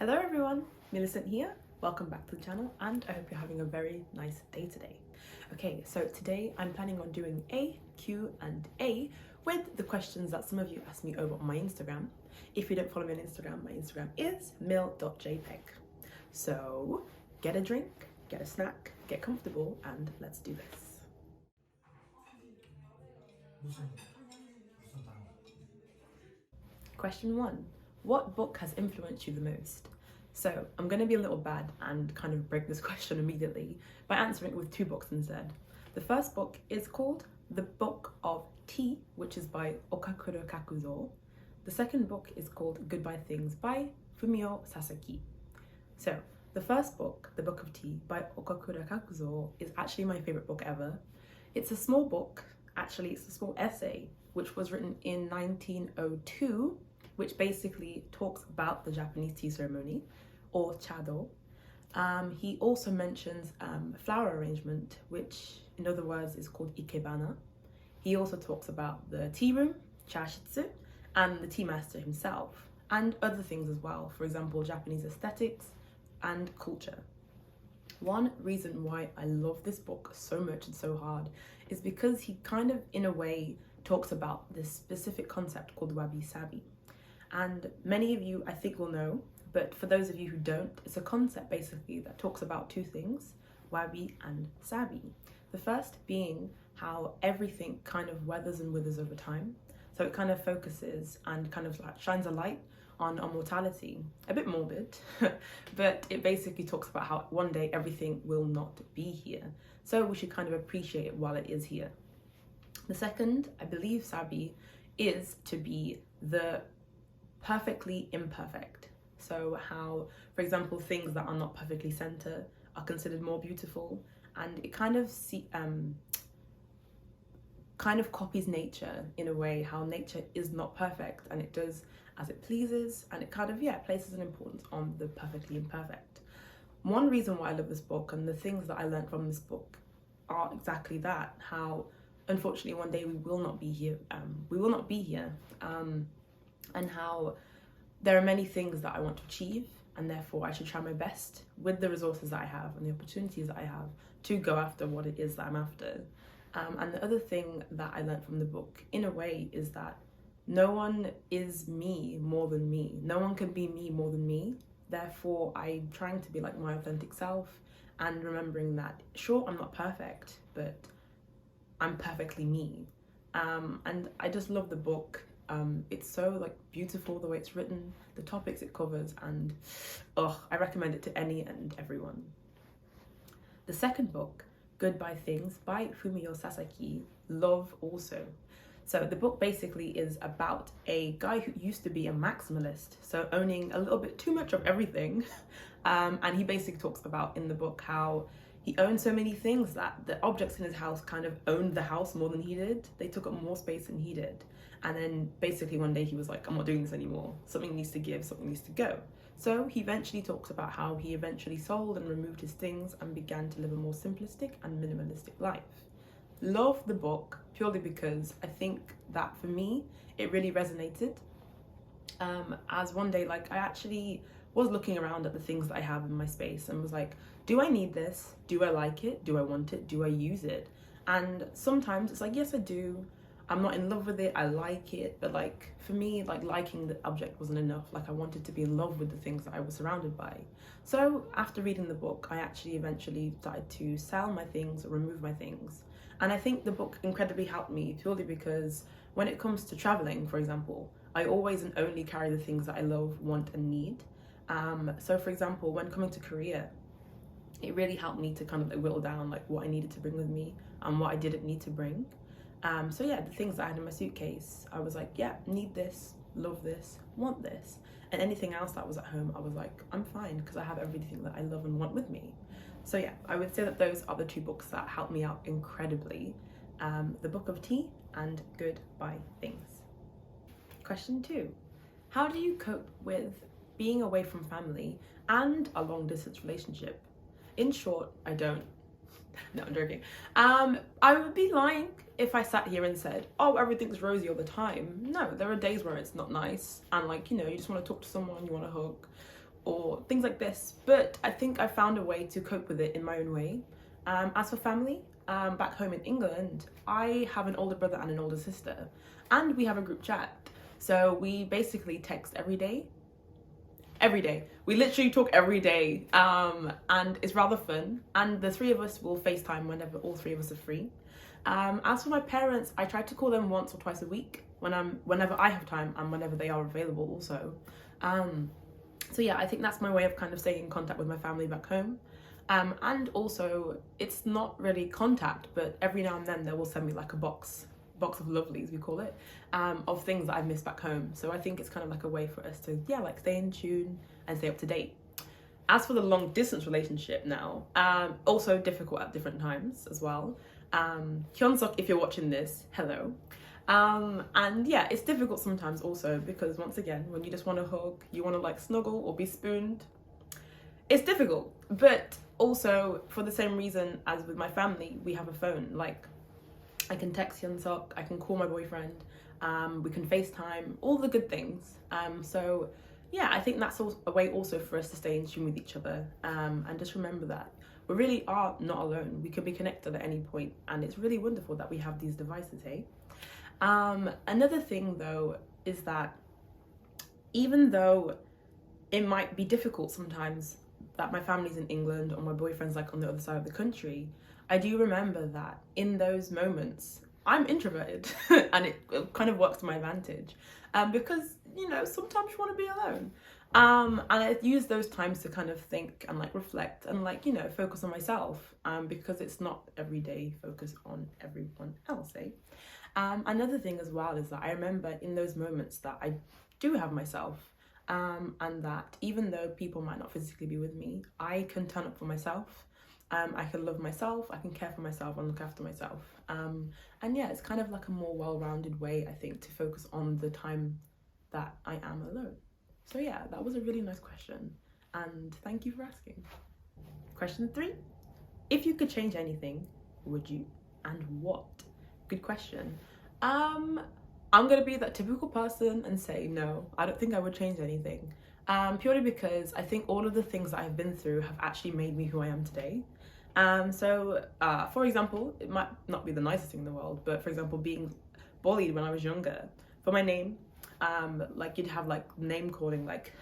Hello everyone, Millicent here. Welcome back to the channel and I hope you're having a very nice day today. Okay, so today I'm planning on doing a Q&A with the questions that some of you asked me over on my Instagram. If you don't follow me on Instagram, my Instagram is mil.jpeg. So get a drink, get a snack, get comfortable and let's do this. Question 1. What book has influenced you the most? So I'm going to be a little bad and kind of break this question immediately by answering it with 2 books instead. The first book is called The Book of Tea, which is by Okakura Kakuzo. The second book is called Goodbye Things by Fumio Sasaki. So the first book, The Book of Tea by Okakura Kakuzo, is actually my favorite book ever. It's a small book, actually it's a small essay, which was written in 1902, which basically talks about the Japanese tea ceremony, or chado. He also mentions flower arrangement, which in other words is called ikebana. He also talks about the tea room, chashitsu, and the tea master himself, and other things as well, for example, Japanese aesthetics and culture. One reason why I love this book so much and so hard is because he kind of, in a way, talks about this specific concept called Wabi-Sabi. And many of you, I think, will know, but for those of you who don't, it's a concept basically that talks about 2 things, wabi and sabi. The first being how everything kind of weathers and withers over time. So it kind of focuses and kind of like shines a light on our mortality. A bit morbid, but it basically talks about how one day everything will not be here. So we should kind of appreciate it while it is here. The second, I believe, sabi, is to be the perfectly imperfect. So how, for example, things that are not perfectly centered are considered more beautiful, and it kind of copies nature in a way, how nature is not perfect and it does as it pleases, and it kind of places an importance on the perfectly imperfect. One reason why I love this book and the things that I learned from this book are exactly that, how unfortunately one day we will not be here, and how there are many things that I want to achieve, and therefore I should try my best with the resources that I have and the opportunities that I have to go after what it is that I'm after. And the other thing that I learned from the book, in a way, is that no one is me more than me. No one can be me more than me. Therefore, I'm trying to be like my authentic self and remembering that, sure, I'm not perfect, but I'm perfectly me. And I just love the book. It's so like beautiful the way it's written, the topics it covers, and I recommend it to any and everyone. The second book, Goodbye Things by Fumio Sasaki, love also. So the book basically is about a guy who used to be a maximalist, so owning a little bit too much of everything. And he basically talks about in the book how he owned so many things that the objects in his house kind of owned the house more than he did. They took up more space than he did. And then basically one day he was like, I'm not doing this anymore. Something needs to give, something needs to go. So he eventually talks about how he eventually sold and removed his things and began to live a more simplistic and minimalistic life. Love the book purely because I think that for me, it really resonated. As one day, like I actually was looking around at the things that I have in my space and was like, do I need this? Do I like it? Do I want it? Do I use it? And sometimes it's like, yes, I do. I'm not in love with it, I like it, but like for me, like liking the object wasn't enough. Like I wanted to be in love with the things that I was surrounded by. So after reading the book, I actually eventually started to sell my things or remove my things. And I think the book incredibly helped me purely because when it comes to traveling, for example, I always and only carry the things that I love, want and need. So for example, when coming to Korea, it really helped me to kind of like whittle down like what I needed to bring with me and what I didn't need to bring. So yeah, the things that I had in my suitcase, I was like, yeah, need this, love this, want this. And anything else that was at home, I was like, I'm fine because I have everything that I love and want with me. So yeah, I would say that those are the 2 books that helped me out incredibly. The Book of Tea and Goodbye Things. Question 2. How do you cope with being away from family and a long distance relationship? In short, I don't. No, I'm joking. I would be lying if I sat here and said, oh, everything's rosy all the time. No, there are days where it's not nice and like, you know, you just want to talk to someone, you want to hug, or things like this. But I think I found a way to cope with it in my own way. As for family, back home in England, I have an older brother and an older sister, and we have a group chat. So we basically text every day. Every day. We literally talk every day, and it's rather fun. And the three of us will FaceTime whenever all three of us are free. As for my parents, I try to call them once or twice a week whenever I have time and whenever they are available also. So yeah, I think that's my way of kind of staying in contact with my family back home. And also, it's not really contact, but every now and then they will send me like a box of lovelies, we call it, of things that I've missed back home. So I think it's kind of like a way for us to, yeah, like stay in tune and stay up to date. As for the long distance relationship now, also difficult at different times as well. Hyunsuk, if you're watching this, hello. And yeah, it's difficult sometimes also because once again, when you just want to hug, you want to like snuggle or be spooned, it's difficult. But also for the same reason as with my family, we have a phone. Like I can text Hyunsuk, I can call my boyfriend, we can FaceTime, all the good things. So yeah, I think that's a way also for us to stay in tune with each other, and just remember that we really are not alone. We can be connected at any point, and it's really wonderful that we have these devices, hey? Another thing though is that even though it might be difficult sometimes that my family's in England or my boyfriend's like on the other side of the country, I do remember that in those moments I'm introverted and it kind of works to my advantage, because you know sometimes you want to be alone, and I use those times to kind of think and like reflect and like, you know, focus on myself, because it's not every day focus on everyone else, eh? Another thing as well is that I remember in those moments that I do have myself, and that even though people might not physically be with me, I can turn up for myself. I can love myself, I can care for myself and look after myself. And yeah, it's kind of like a more well-rounded way, I think, to focus on the time that I am alone. So yeah, that was a really nice question, and thank you for asking. Question 3, if you could change anything, would you, and what? Good question. I'm gonna be that typical person and say no, I don't think I would change anything. Purely because I think all of the things that I've been through have actually made me who I am today. For example, it might not be the nicest thing in the world, but for example, being bullied when I was younger for my name, like you'd have like name calling, like,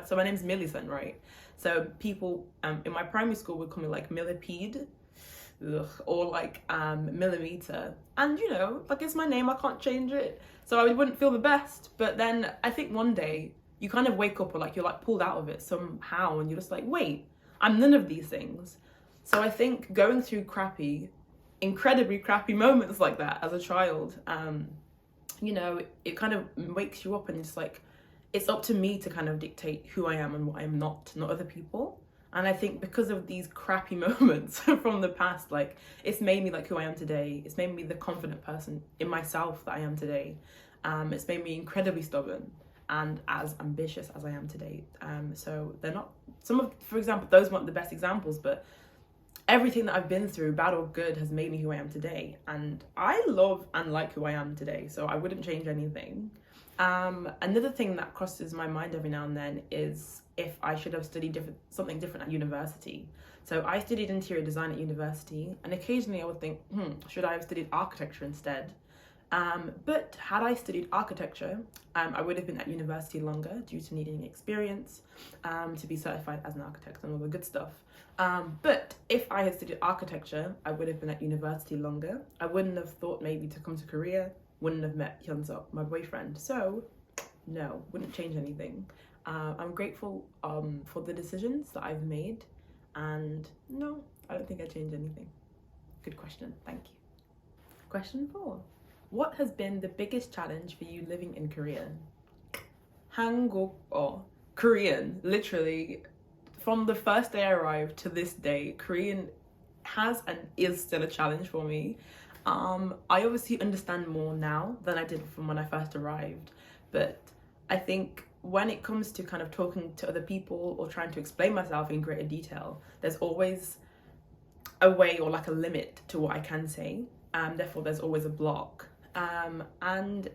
so my name's Millicent, right? So people in my primary school would call me like Millipede, or like Millimeter, and you know, like it's my name, I can't change it, so I wouldn't feel the best. But then I think one day you kind of wake up, or like you're like pulled out of it somehow, and you're just like, wait, I'm none of these things. So I think going through incredibly crappy moments like that as a child, you know, it kind of wakes you up, and it's like, it's up to me to kind of dictate who I am and what I'm not other people. And I think because of these crappy moments from the past, like it's made me like who I am today. It's made me the confident person in myself that I am today. It's made me incredibly stubborn and as ambitious as I am today. So they're not, for example, those weren't the best examples, but everything that I've been through, bad or good, has made me who I am today. And I love and like who I am today, so I wouldn't change anything. Another thing that crosses my mind every now and then is if I should have studied something different at university. So I studied interior design at university, and occasionally I would think, should I have studied architecture instead? But had I studied architecture, I would have been at university longer due to needing experience, to be certified as an architect and all the good stuff. But if I had studied architecture, I would have been at university longer. I wouldn't have thought maybe to come to Korea, wouldn't have met Hyunsuk, my boyfriend. So no, wouldn't change anything. I'm grateful for the decisions that I've made, and no, I don't think I'd change anything. Good question, thank you. Question 4. What has been the biggest challenge for you living in Korea? Hanguk, Korean, literally, from the first day I arrived to this day, Korean has and is still a challenge for me. I obviously understand more now than I did from when I first arrived, but I think when it comes to kind of talking to other people or trying to explain myself in greater detail, there's always a way or like a limit to what I can say. Therefore, there's always a block. And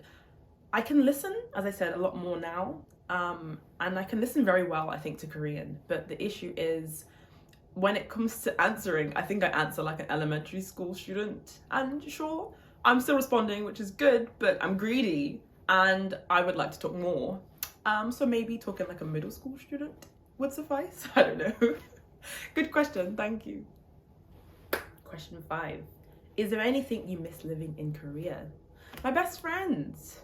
I can listen, as I said, a lot more now. And I can listen very well, I think, to Korean, but the issue is when it comes to answering, I think I answer like an elementary school student, and sure, I'm still responding, which is good, but I'm greedy and I would like to talk more. So maybe talking like a middle school student would suffice. I don't know. Good question, thank you. Question 5. Is there anything you miss living in Korea? My best friends.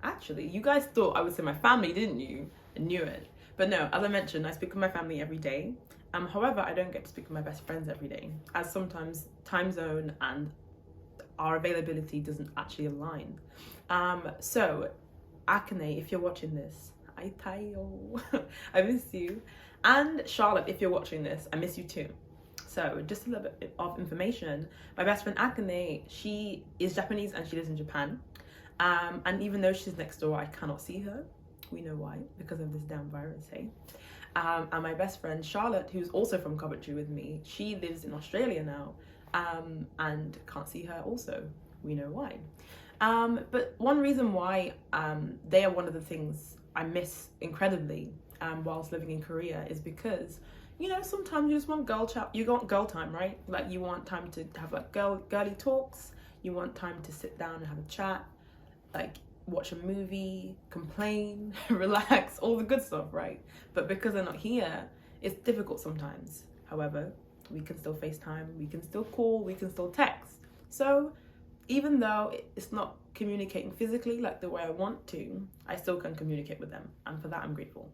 Actually, you guys thought I would say my family, didn't you? I knew it. But no, as I mentioned, I speak with my family every day. However, I don't get to speak with my best friends every day, as sometimes time zone and our availability doesn't actually align. So, Akane, if you're watching this, I miss you. And Charlotte, if you're watching this, I miss you too. So, just a little bit of information. My best friend Akane, she is Japanese and she lives in Japan. And even though she's next door, I cannot see her. We know why, because of this damn virus, hey? And my best friend Charlotte, who's also from Coventry with me, she lives in Australia now, and can't see her also. We know why. But one reason why they are one of the things I miss incredibly whilst living in Korea is because, you know, sometimes you just want you want girl time, right? Like you want time to have like girly talks, you want time to sit down and have a chat, like watch a movie, complain, relax, all the good stuff, right? But because they're not here, it's difficult sometimes. However, we can still FaceTime, we can still call, we can still text. So even though it's not communicating physically like the way I want to, I still can communicate with them. And for that, I'm grateful.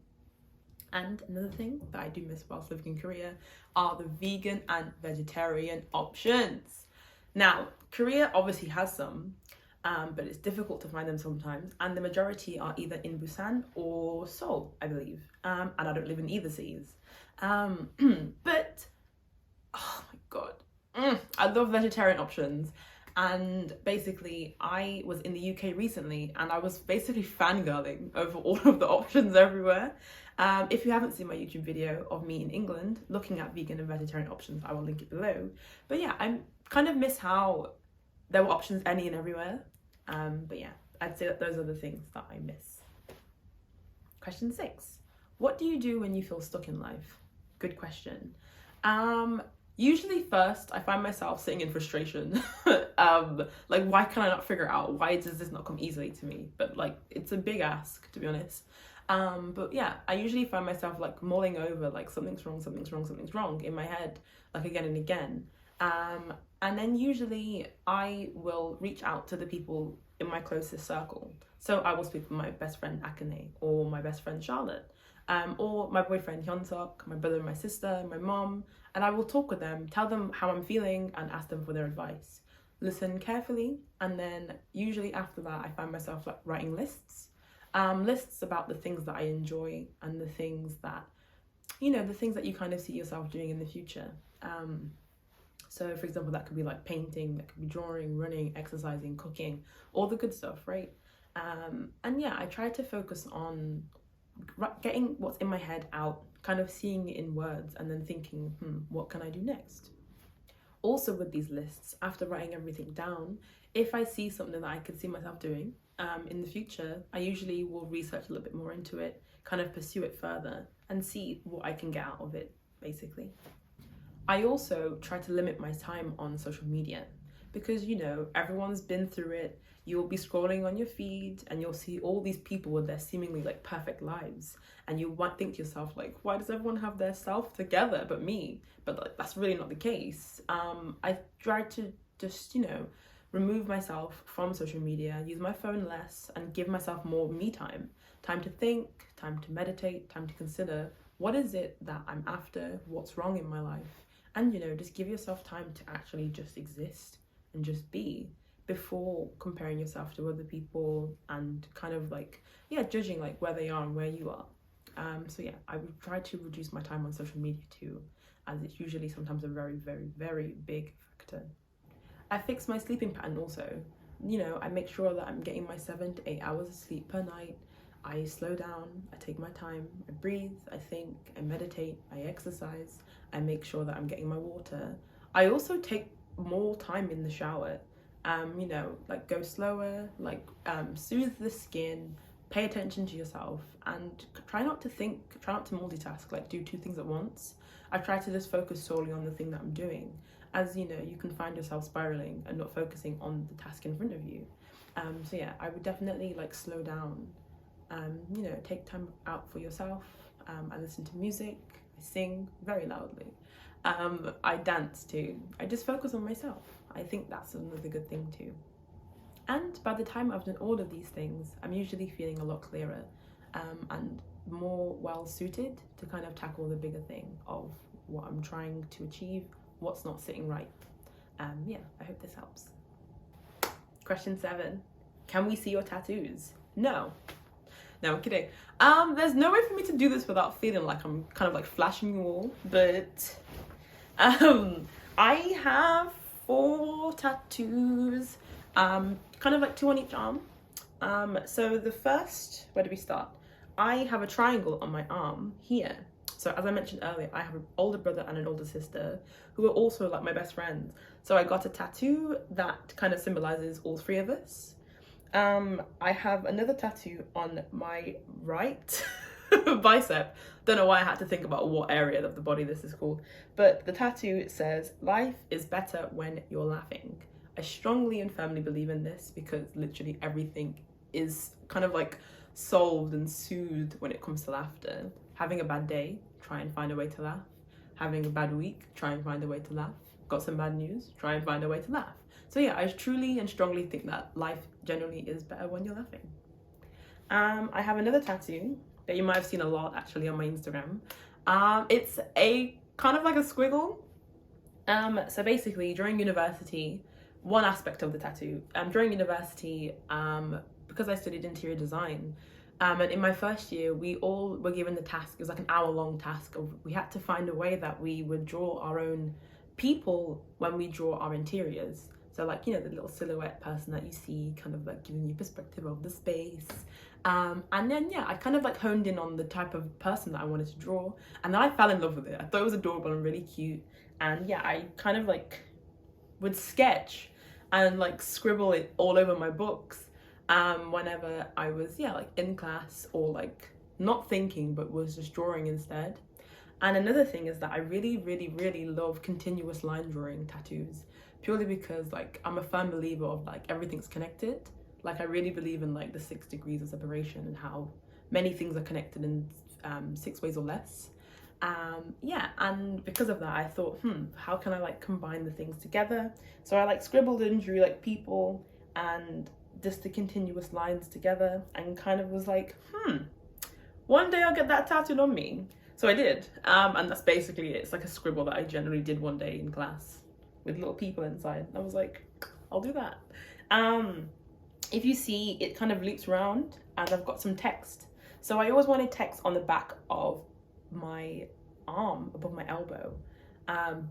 And another thing that I do miss whilst living in Korea are the vegan and vegetarian options. Now, Korea obviously has some, but it's difficult to find them sometimes, and the majority are either in Busan or Seoul, I believe, and I don't live in either cities. But oh my god, I love vegetarian options. And basically I was in the UK recently and I was basically fangirling over all of the options everywhere. If you haven't seen my YouTube video of me in England looking at vegan and vegetarian options, I will link it below. But yeah, I kind of miss how there were options any and everywhere. But yeah, I'd say that those are the things that I miss. Question 6. What do you do when you feel stuck in life? Good question. Usually first, I find myself sitting in frustration. Like, why can I not figure out? Why does this not come easily to me? But like, it's a big ask, to be honest. But yeah, I usually find myself like mulling over, like something's wrong in my head, like again and again. And then usually I will reach out to the people in my closest circle. So I will speak with my best friend Akane, or my best friend Charlotte, or my boyfriend Hyunsuk, my brother and my sister, my mom, and I will talk with them, tell them how I'm feeling and ask them for their advice. Listen carefully, and then usually after that I find myself like writing lists about the things that I enjoy and the things that, you know, the things that you kind of see yourself doing in the future. So for example, that could be like painting, that could be drawing, running, exercising, cooking, all the good stuff, right? And yeah, I try to focus on getting what's in my head out, kind of seeing it in words and then thinking, what can I do next? Also with these lists, after writing everything down, if I see something that I could see myself doing in the future, I usually will research a little bit more into it, kind of pursue it further and see what I can get out of it, basically. I also try to limit my time on social media because, you know, everyone's been through it. You'll be scrolling on your feed and you'll see all these people with their seemingly like perfect lives. And you might think to yourself, like, why does everyone have their self together but me? But like, that's really not the case. I try to just, you know, remove myself from social media, use my phone less and give myself more me time. Time to think, time to meditate, time to consider what is it that I'm after, what's wrong in my life. And, you know, just give yourself time to actually just exist and just be before comparing yourself to other people and kind of like, yeah, judging like where they are and where you are. So yeah, I would try to reduce my time on social media too, as it's usually sometimes a very, very, very big factor. I fix my sleeping pattern also. You know, I make sure that I'm getting my 7 to 8 hours of sleep per night. I slow down, I take my time, I breathe, I think, I meditate, I exercise, I make sure that I'm getting my water. I also take more time in the shower, you know, like go slower, like soothe the skin, pay attention to yourself and try not to multitask, like do two things at once. I try to just focus solely on the thing that I'm doing, as you know, you can find yourself spiraling and not focusing on the task in front of you. So yeah, I would definitely like slow down, you know, take time out for yourself. I listen to music, I sing very loudly, I dance too. I just focus on myself. I think that's another good thing too. And by the time I've done all of these things, I'm usually feeling a lot clearer, and more well suited to kind of tackle the bigger thing of what I'm trying to achieve, what's not sitting right. Yeah, I hope this helps. Question 7. Can we see your tattoos? No. No, I'm kidding. There's no way for me to do this without feeling like I'm kind of like flashing you all, but I have 4 tattoos, kind of like 2 on each arm. So the first, where do we start? I have a triangle on my arm here. So as I mentioned earlier, I have an older brother and an older sister who are also like my best friends. So I got a tattoo that kind of symbolizes all 3 of us. I have another tattoo on my right bicep. Don't know why I had to think about what area of the body this is called. But the tattoo says, life is better when you're laughing. I strongly and firmly believe in this because literally everything is kind of like solved and soothed when it comes to laughter. Having a bad day, try and find a way to laugh. Having a bad week, try and find a way to laugh. Got some bad news, try and find a way to laugh. So yeah, I truly and strongly think that life generally is better when you're laughing. I have another tattoo that you might have seen a lot actually on my Instagram. It's a kind of like a squiggle. So basically during university, one aspect of the tattoo, during university, because I studied interior design, and in my first year, we all were given the task, it was like an hour-long task of, we had to find a way that we would draw our own people when we draw our interiors. So like, you know, the little silhouette person that you see, kind of like giving you perspective of the space. And then, yeah, I kind of like honed in on the type of person that I wanted to draw. And then I fell in love with it. I thought it was adorable and really cute. And yeah, I kind of like would sketch and like scribble it all over my books whenever I was, yeah, like in class or like not thinking, but was just drawing instead. And another thing is that I really, really, really love continuous line drawing tattoos, purely because like I'm a firm believer of like everything's connected. Like I really believe in like the 6 degrees of separation and how many things are connected in 6 ways or less. Yeah, and because of that I thought, how can I like combine the things together? So I like scribbled and drew like people and just the continuous lines together and kind of was like, one day I'll get that tattooed on me. So I did, and that's basically it. It's like a scribble that I generally did one day in class with little people inside. I was like, I'll do that. If you see, it kind of loops around and I've got some text. So I always wanted text on the back of my arm above my elbow.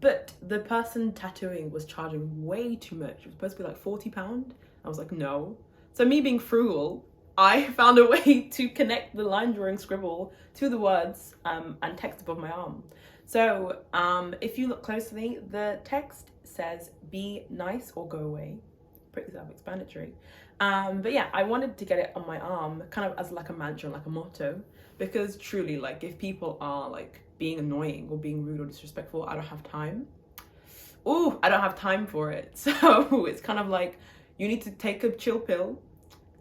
But the person tattooing was charging way too much. It was supposed to be like £40. I was like, no. So me being frugal, I found a way to connect the line drawing scribble to the words and text above my arm. So if you look closely, the text says, be nice or go away. Pretty self-explanatory. But yeah, I wanted to get it on my arm kind of as like a mantra, like a motto, because truly, like if people are like being annoying or being rude or disrespectful, I don't have time. I don't have time for it. So it's kind of like, you need to take a chill pill,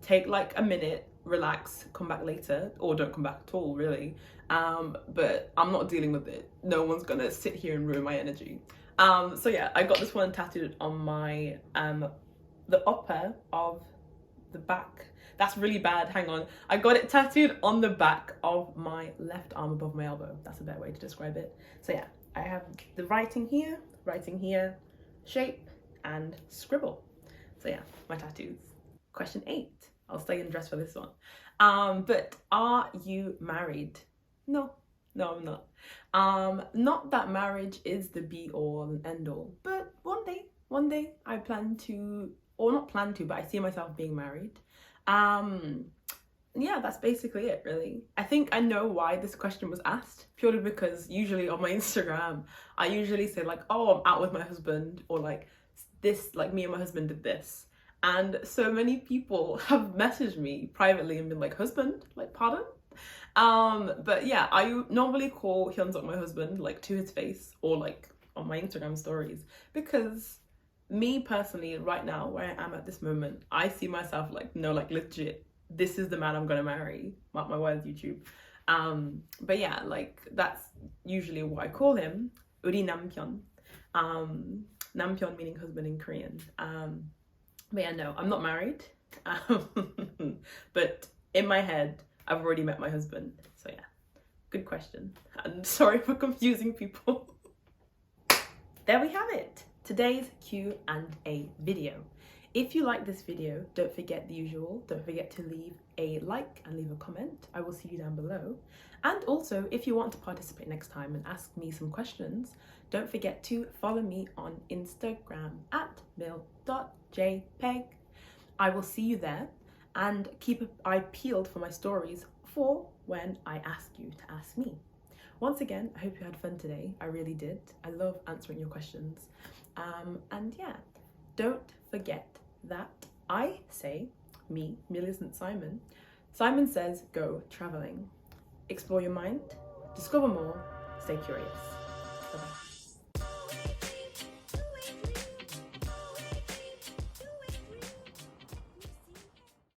take like a minute, relax, come back later, or don't come back at all, really. But I'm not dealing with it. No one's gonna sit here and ruin my energy. So yeah, I got this one tattooed on my, the upper of the back. That's really bad, hang on. I got it tattooed on the back of my left arm above my elbow. That's a better way to describe it. So yeah, I have the writing here, shape, and scribble. So yeah, my tattoos. Question 8. I'll stay in dress for this one. But are you married? No, I'm not. Not that marriage is the be all and end all, but one day I plan to, or not plan to, but I see myself being married. Yeah, that's basically it, really. I think I know why this question was asked, purely because usually on my Instagram, I usually say like, oh, I'm out with my husband, or like this, like me and my husband did this. And so many people have messaged me privately and been like, husband? Like, pardon? But yeah, I normally call Hyunsuk my husband, like, to his face, or like on my Instagram stories, because me personally, right now, where I am at this moment, I see myself like, no, like, legit, this is the man I'm gonna marry. Mark my words, YouTube. But yeah, like, that's usually what I call him. Uri nampion. Nampion meaning husband in Korean. But yeah, no, I'm not married. But in my head, I've already met my husband. So yeah, good question. And sorry for confusing people. There we have it. Today's Q&A video. If you like this video, don't forget the usual. Don't forget to leave a like and leave a comment. I will see you down below. And also, if you want to participate next time and ask me some questions, don't forget to follow me on Instagram at mil.jpeg. I will see you there, and keep an eye peeled for my stories for when I ask you to ask me. Once again, I hope you had fun today. I really did. I love answering your questions. And yeah, don't forget that I say, me, Millicent Simon. Simon says, go traveling. Explore your mind, discover more, stay curious.